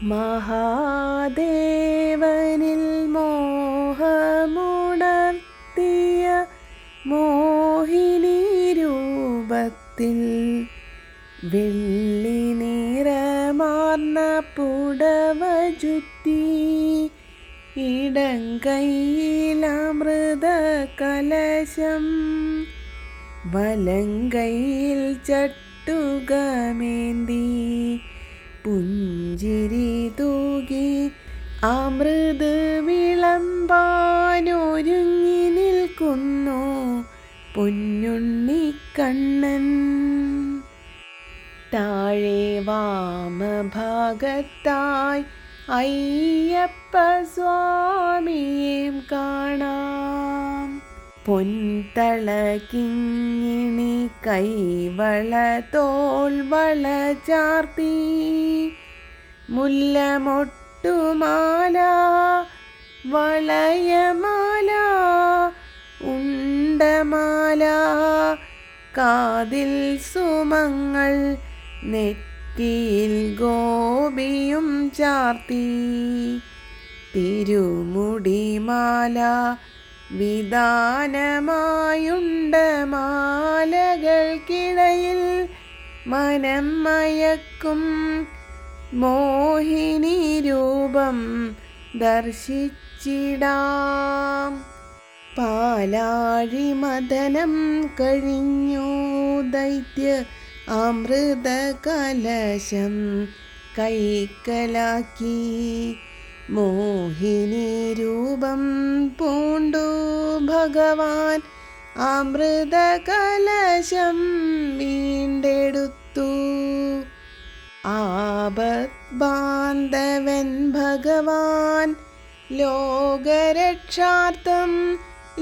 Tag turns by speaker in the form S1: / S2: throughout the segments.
S1: മഹാദേവനിൽ മോഹമുണർത്തിയ മോഹിനി രൂപത്തിൽ വെള്ളി നിറമാർന്ന പുടവ ചുറ്റി ഇടങ്കൈയിലമൃത കലശം വലങ്കൈയിൽ ചട്ടുകമേന്തി പുഞ്ചിരി തൂകി അമൃത് വിളമ്പാനൊരുങ്ങി നിൽക്കുന്നു പൊന്നുണ്ണിക്കണ്ണൻ. താഴെ വാമഭാഗത്തായി അയ്യപ്പ സ്വാമിയെയും കാണാം. പൊൻതള കിങ്ങിണി കൈവള തോൾവള ചാർത്തി മുല്ലമൊട്ടുമാല വളയമാല ഉണ്ടമാല കാതിൽ സുമങ്ങൾ നെറ്റിയിൽ ഗോപിയും ചാർത്തി തിരുമുടിമാല വിധാനമായുണ്ട മാലകൾക്കിടയിൽ മനം മയക്കും മോഹിനി രൂപം ദർശിച്ചിടാം. പാലാഴി മദനം കഴിഞ്ഞു ദൈത്യ അമൃത കലശം കൈക്കലാക്കി മോഹിനി രൂപം പൂണ്ടു ഭഗവാൻ അമൃത കലശം വീണ്ടെടുത്തു. ആപത് ബാന്ധവൻ ഭഗവാൻ ലോകരക്ഷാർത്ഥം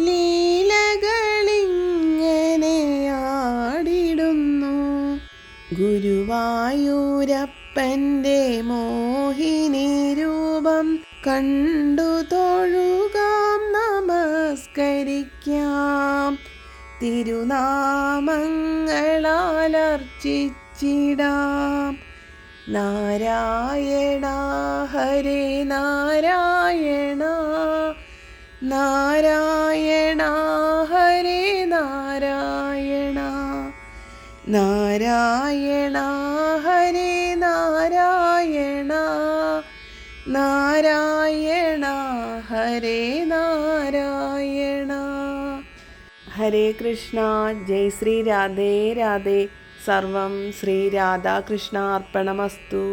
S1: ലീലകളിങ്ങനെ ആടിടുന്നു. ഗുരുവായൂരപ്പൻ്റെ മോഹിനി രൂപം കണ്ടു തൊഴുകാം, നമസ്കരിക്കാം, തിരുനാമങ്ങളാൽ അർച്ചിച്ചിടാം. നാരായണ ഹരേ നാരായണ, നാരായണ ഹരേ നാരായണ, നാരായണ ഹരേ നാരായണ, നാരായണ ഹരേ നാരായണ. ഹരേ കൃഷ്ണ. ജയ് ശ്രീ രാധേ രാധേ. സർവം ശ്രീ രാധാകൃഷ്ണ അർപ്പണമസ്തു.